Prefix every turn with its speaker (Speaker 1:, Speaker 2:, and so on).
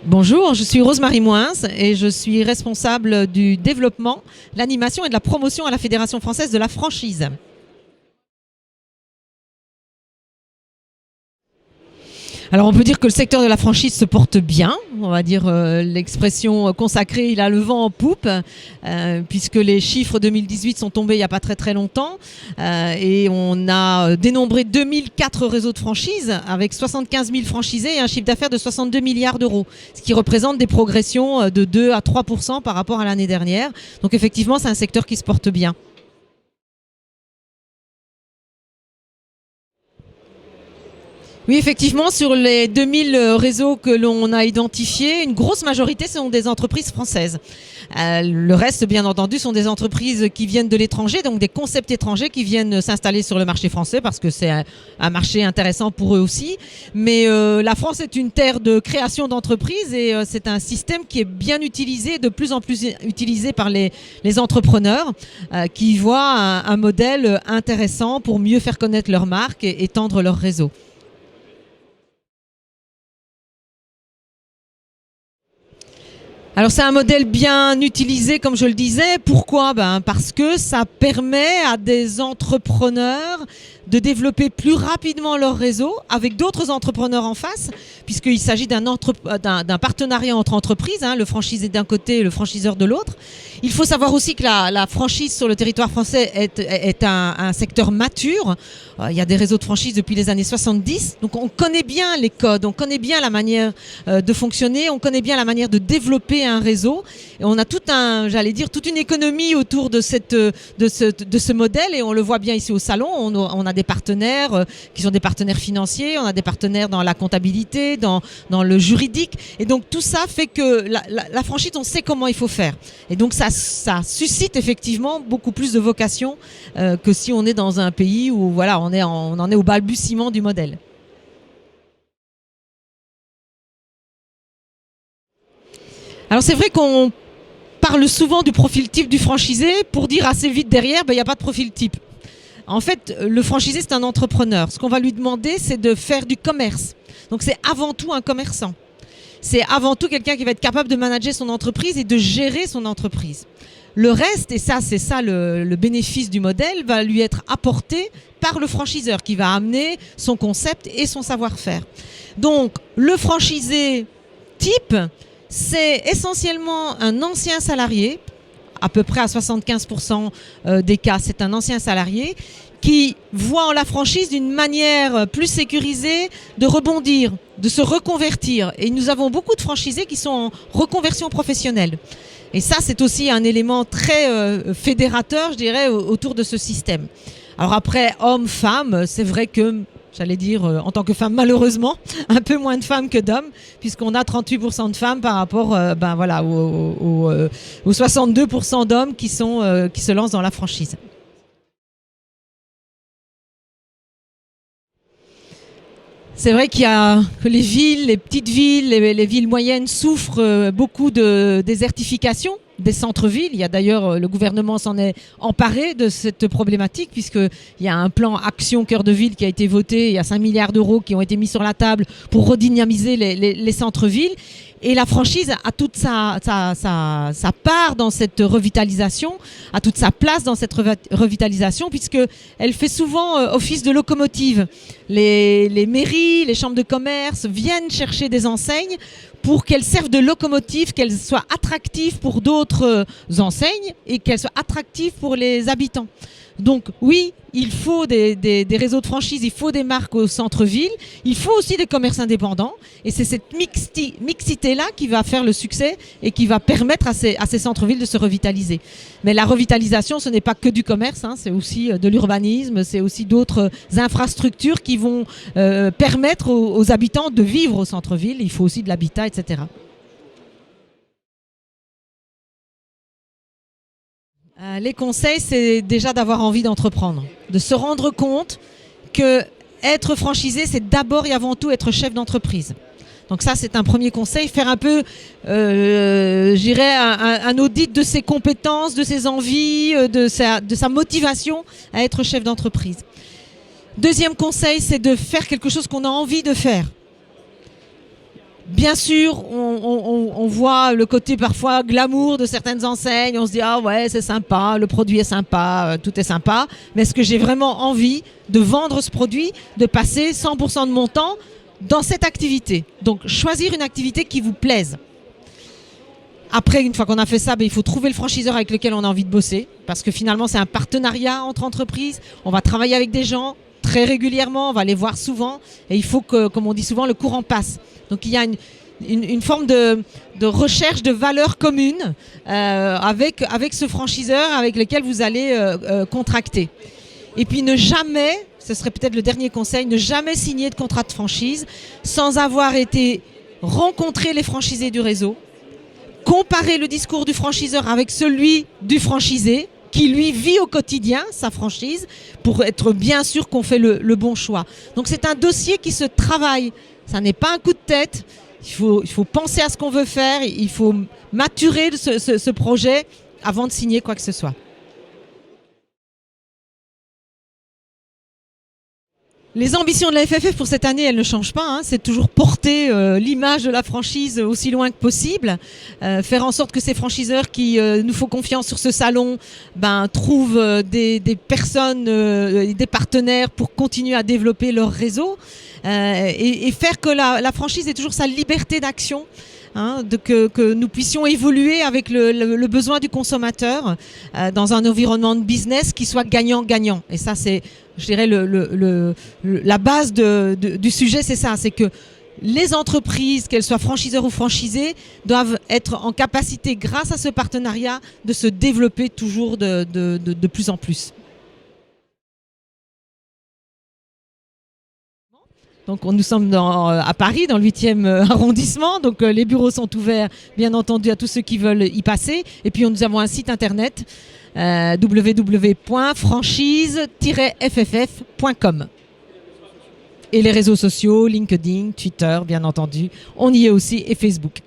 Speaker 1: Bonjour, je suis Rose-Marie Moins et je suis responsable du développement, l'animation et de la promotion à la Fédération française de la franchise. Alors on peut dire que le secteur de la franchise se porte bien, on va dire l'expression consacrée, il a le vent en poupe, puisque les chiffres 2018 sont tombés il n'y a pas très longtemps, et on a dénombré 2004 réseaux de franchise avec 75 000 franchisés et un chiffre d'affaires de 62 milliards d'euros, ce qui représente des progressions de 2 à 3% par rapport à l'année dernière. Donc effectivement c'est un secteur qui se porte bien. Oui, effectivement, sur les 2000 réseaux que l'on a identifiés, une grosse majorité sont des entreprises françaises. Le reste, bien entendu, sont des entreprises qui viennent de l'étranger, donc des concepts étrangers qui viennent s'installer sur le marché français parce que c'est un marché intéressant pour eux aussi. Mais la France est une terre de création d'entreprises et c'est un système qui est bien utilisé, de plus en plus utilisé par les entrepreneurs qui voient un modèle intéressant pour mieux faire connaître leur marque et étendre leur réseau. Alors c'est un modèle bien utilisé, comme je le disais. Pourquoi ? Parce que ça permet à des entrepreneurs de développer plus rapidement leur réseau avec d'autres entrepreneurs en face, puisqu'il s'agit d'un partenariat entre entreprises, le franchisé d'un côté et le franchiseur de l'autre. Il faut savoir aussi que la franchise sur le territoire français est un secteur mature. Il y a des réseaux de franchise depuis les années 70, donc on connaît bien les codes, on connaît bien la manière de fonctionner, on connaît bien la manière de développer un réseau. Et on a toute une économie autour de ce modèle, et on le voit bien ici au salon. On a des partenaires qui sont des partenaires financiers, on a des partenaires dans la comptabilité, dans le juridique, et donc tout ça fait que la franchise, on sait comment il faut faire, et donc ça suscite effectivement beaucoup plus de vocation que si on est dans un pays où voilà, on en est au balbutiement du modèle. Alors c'est vrai qu'on parle souvent du profil type du franchisé pour dire assez vite derrière, il n'y a pas de profil type. En fait, le franchisé, c'est un entrepreneur. Ce qu'on va lui demander, c'est de faire du commerce. Donc c'est avant tout un commerçant. C'est avant tout quelqu'un qui va être capable de manager son entreprise et de gérer son entreprise. Le reste, et ça c'est ça le bénéfice du modèle, va lui être apporté par le franchiseur qui va amener son concept et son savoir-faire. Donc le franchisé type, c'est essentiellement un ancien salarié, à peu près à 75% des cas, c'est un ancien salarié qui voit en la franchise d'une manière plus sécurisée de rebondir, de se reconvertir. Et nous avons beaucoup de franchisés qui sont en reconversion professionnelle. Et ça, c'est aussi un élément très fédérateur, je dirais, autour de ce système. Alors après, hommes, femmes, c'est vrai que, j'allais dire, en tant que femme, malheureusement, un peu moins de femmes que d'hommes, puisqu'on a 38% de femmes par rapport aux 62% d'hommes qui se lancent dans la franchise. C'est vrai que les villes, les petites villes, les villes moyennes souffrent beaucoup de désertification des centres-villes. Il y a d'ailleurs, le gouvernement s'en est emparé de cette problématique, puisqu'il y a un plan Action Cœur de Ville qui a été voté. Il y a 5 milliards d'euros qui ont été mis sur la table pour redynamiser les centres-villes. Et la franchise a toute sa part dans cette revitalisation, a toute sa place dans cette revitalisation, puisqu'elle fait souvent office de locomotive. Les mairies, les chambres de commerce viennent chercher des enseignes pour qu'elles servent de locomotive, qu'elles soient attractives pour d'autres enseignes et qu'elles soient attractives pour les habitants. Donc oui, il faut des réseaux de franchise, il faut des marques au centre-ville, il faut aussi des commerces indépendants, et c'est cette mixité-là qui va faire le succès et qui va permettre à ces centres-villes de se revitaliser. Mais la revitalisation, ce n'est pas que du commerce, c'est aussi de l'urbanisme, c'est aussi d'autres infrastructures qui vont permettre aux habitants de vivre au centre-ville. Il faut aussi de l'habitat, etc. Les conseils, c'est déjà d'avoir envie d'entreprendre, de se rendre compte que être franchisé, c'est d'abord et avant tout être chef d'entreprise. Donc ça, c'est un premier conseil, faire un peu, je dirais, un audit de ses compétences, de ses envies, de sa motivation à être chef d'entreprise. Deuxième conseil, c'est de faire quelque chose qu'on a envie de faire. Bien sûr, on voit le côté parfois glamour de certaines enseignes. On se dit ah ouais c'est sympa, le produit est sympa, tout est sympa. Mais est-ce que j'ai vraiment envie de vendre ce produit, de passer 100% de mon temps dans cette activité? Donc choisir une activité qui vous plaise. Après, une fois qu'on a fait ça, il faut trouver le franchiseur avec lequel on a envie de bosser. Parce que finalement, c'est un partenariat entre entreprises. On va travailler avec des gens très régulièrement, on va les voir souvent. Et il faut que, comme on dit souvent, le courant passe. Donc il y a une forme de recherche de valeurs communes avec ce franchiseur avec lequel vous allez contracter. Et puis ne jamais, ce serait peut-être le dernier conseil, ne jamais signer de contrat de franchise sans avoir été rencontrer les franchisés du réseau, comparer le discours du franchiseur avec celui du franchisé qui lui vit au quotidien sa franchise pour être bien sûr qu'on fait le bon choix. Donc c'est un dossier qui se travaille, ça n'est pas un coup de tête, il faut penser à ce qu'on veut faire, il faut maturer ce projet avant de signer quoi que ce soit. Les ambitions de la FFF pour cette année, elles ne changent pas. Hein. C'est toujours porter l'image de la franchise aussi loin que possible. Faire en sorte que ces franchiseurs qui nous font confiance sur ce salon trouvent des personnes, des partenaires pour continuer à développer leur réseau. Et faire que la franchise ait toujours sa liberté d'action. Hein, que nous puissions évoluer avec le besoin du consommateur dans un environnement de business qui soit gagnant-gagnant. Et ça, c'est, je dirais, la base du sujet, c'est ça. C'est que les entreprises, qu'elles soient franchiseurs ou franchisés, doivent être en capacité, grâce à ce partenariat, de se développer toujours de plus en plus. Donc nous sommes à Paris, dans le 8e arrondissement. Donc les bureaux sont ouverts, bien entendu, à tous ceux qui veulent y passer. Et puis nous avons un site internet www.franchise-fff.com. Et les réseaux sociaux, LinkedIn, Twitter, bien entendu. On y est aussi, et Facebook.